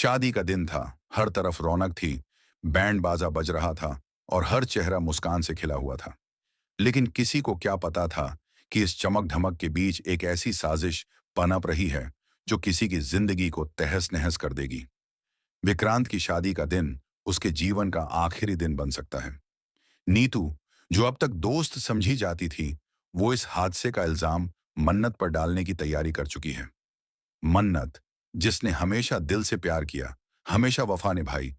शादी का दिन था, हर तरफ रौनक थी, बैंड बाजा बज रहा था और हर चेहरा मुस्कान से खिला हुआ था। लेकिन किसी को क्या पता था कि इस चमक धमक के बीच एक ऐसी साजिश पनप रही है जो किसी की जिंदगी को तहस नहस कर देगी। विक्रांत की शादी का दिन उसके जीवन का आखिरी दिन बन सकता है। नीतू, जो अब तक दोस्त समझी जाती थी, वो इस हादसे का इल्जाम मन्नत पर डालने की तैयारी कर चुकी है। मन्नत, जिसने हमेशा दिल से प्यार किया, हमेशा वफा निभाई,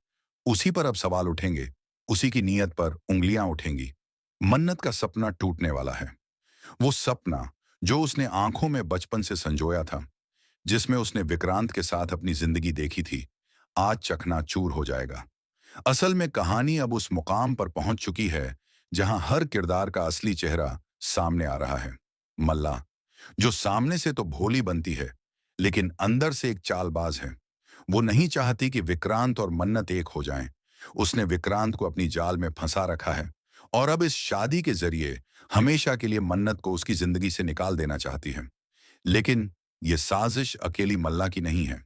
उसी पर अब सवाल उठेंगे, उसी की नीयत पर उंगलियां उठेंगी। मन्नत का सपना टूटने वाला है। वो सपना जो उसने आंखों में बचपन से संजोया था, जिसमें उसने विक्रांत के साथ अपनी जिंदगी देखी थी, आज चकनाचूर हो जाएगा। असल में कहानी अब उस मुकाम पर पहुंच चुकी है जहां हर किरदार का असली चेहरा सामने आ रहा है। मल्ला, जो सामने से तो भोली बनती है, लेकिन अंदर से एक चालबाज है। वो नहीं चाहती कि विक्रांत और मन्नत एक हो जाएं। उसने विक्रांत को अपनी जाल में फंसा रखा है और अब इस शादी के जरिए हमेशा के लिए मन्नत को उसकी जिंदगी से निकाल देना चाहती है। लेकिन ये साजिश अकेली मल्ला की नहीं है।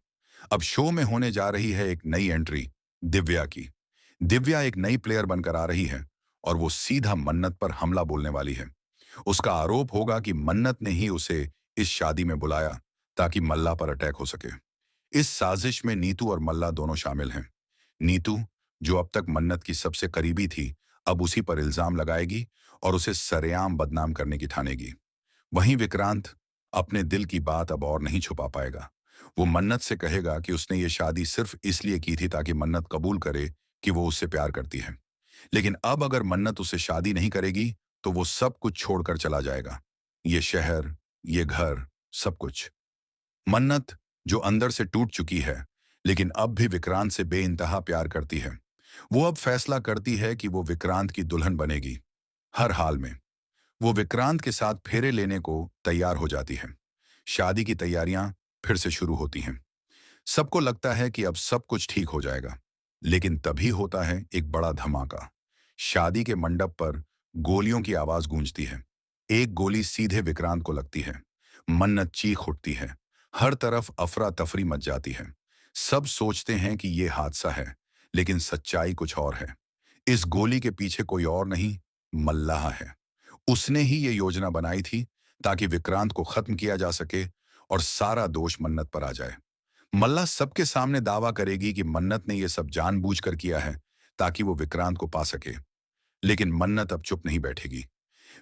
अब शो में होने जा रही है एक नई एंट्री, दिव्या की। दिव्या एक नई प्लेयर बनकर आ रही है और वो सीधा मन्नत पर हमला बोलने वाली है। उसका आरोप होगा कि मन्नत ने ही उसे इस शादी में बुलाया ताकि मल्ला पर अटैक हो सके। इस साजिश में नीतू और मल्ला दोनों शामिल हैं। नीतू, जो अब तक मन्नत की सबसे करीबी थी, अब उसी पर इल्जाम लगाएगी और उसे सरेआम बदनाम करने की ठानेगी। वहीं विक्रांत अपने दिल की बात अब और नहीं छुपा पाएगा। वो मन्नत से कहेगा कि उसने ये शादी सिर्फ इसलिए की थी ताकि मन्नत कबूल करे कि वो उससे प्यार करती है। लेकिन अब अगर मन्नत उससे शादी नहीं करेगी तो वो सब कुछ छोड़कर चला जाएगा। ये शहर, ये घर, सब कुछ। मन्नत, जो अंदर से टूट चुकी है, लेकिन अब भी विक्रांत से बेइंतहा प्यार करती है, वो अब फैसला करती है कि वो विक्रांत की दुल्हन बनेगी, हर हाल में। वो विक्रांत के साथ फेरे लेने को तैयार हो जाती है। शादी की तैयारियां फिर से शुरू होती हैं। सबको लगता है कि अब सब कुछ ठीक हो जाएगा, लेकिन तभी होता है एक बड़ा धमाका। शादी के मंडप पर गोलियों की आवाज गूंजती है। एक गोली सीधे विक्रांत को लगती है। मन्नत चीख उठती है। हर तरफ अफरा तफरी मच जाती है। सब सोचते हैं कि ये हादसा है, लेकिन सच्चाई कुछ और है। इस गोली के पीछे कोई और नहीं, मल्लाह है। उसने ही ये योजना बनाई थी ताकि विक्रांत को खत्म किया जा सके और सारा दोष मन्नत पर आ जाए। मल्ला सबके सामने दावा करेगी कि मन्नत ने यह सब जानबूझकर किया है ताकि वो विक्रांत को पा सके। लेकिन मन्नत अब चुप नहीं बैठेगी।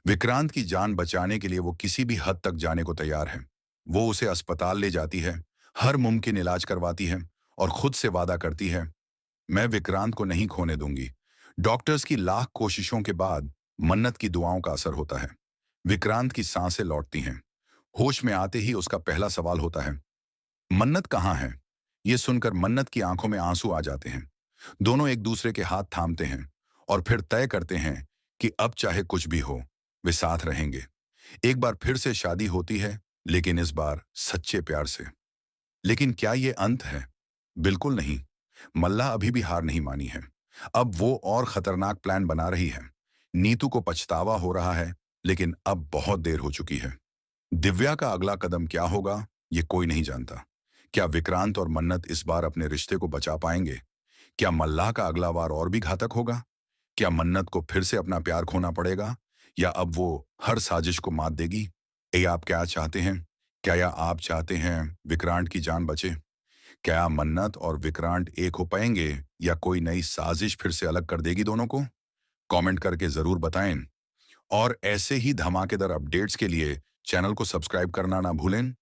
विक्रांत की जान बचाने के लिए वो किसी भी हद तक जाने को तैयार है। वो उसे अस्पताल ले जाती है, हर मुमकिन इलाज करवाती है और खुद से वादा करती है, मैं विक्रांत को नहीं खोने दूंगी। डॉक्टर्स की लाख कोशिशों के बाद मन्नत की दुआओं का असर होता है। विक्रांत की सांसें लौटती हैं। होश में आते ही उसका पहला सवाल होता है, मन्नत कहाँ है? ये सुनकर मन्नत की आंखों में आंसू आ जाते हैं। दोनों एक दूसरे के हाथ थामते हैं और फिर तय करते हैं कि अब चाहे कुछ भी हो, वे साथ रहेंगे। एक बार फिर से शादी होती है, लेकिन इस बार सच्चे प्यार से। लेकिन क्या ये अंत है? बिल्कुल नहीं। मल्ला अभी भी हार नहीं मानी है। अब वो और खतरनाक प्लान बना रही है। नीतू को पछतावा हो रहा है, लेकिन अब बहुत देर हो चुकी है। दिव्या का अगला कदम क्या होगा, ये कोई नहीं जानता। क्या विक्रांत और मन्नत इस बार अपने रिश्ते को बचा पाएंगे? क्या मल्लाह का अगला वार और भी घातक होगा? क्या मन्नत को फिर से अपना प्यार खोना पड़ेगा, या अब वो हर साजिश को मात देगी? ये आप क्या चाहते हैं? क्या या आप चाहते हैं विक्रांत की जान बचे? क्या मन्नत और विक्रांत एक हो पाएंगे, या कोई नई साजिश फिर से अलग कर देगी दोनों को? कमेंट करके जरूर बताएं। और ऐसे ही धमाकेदार अपडेट्स के लिए चैनल को सब्सक्राइब करना ना भूलें।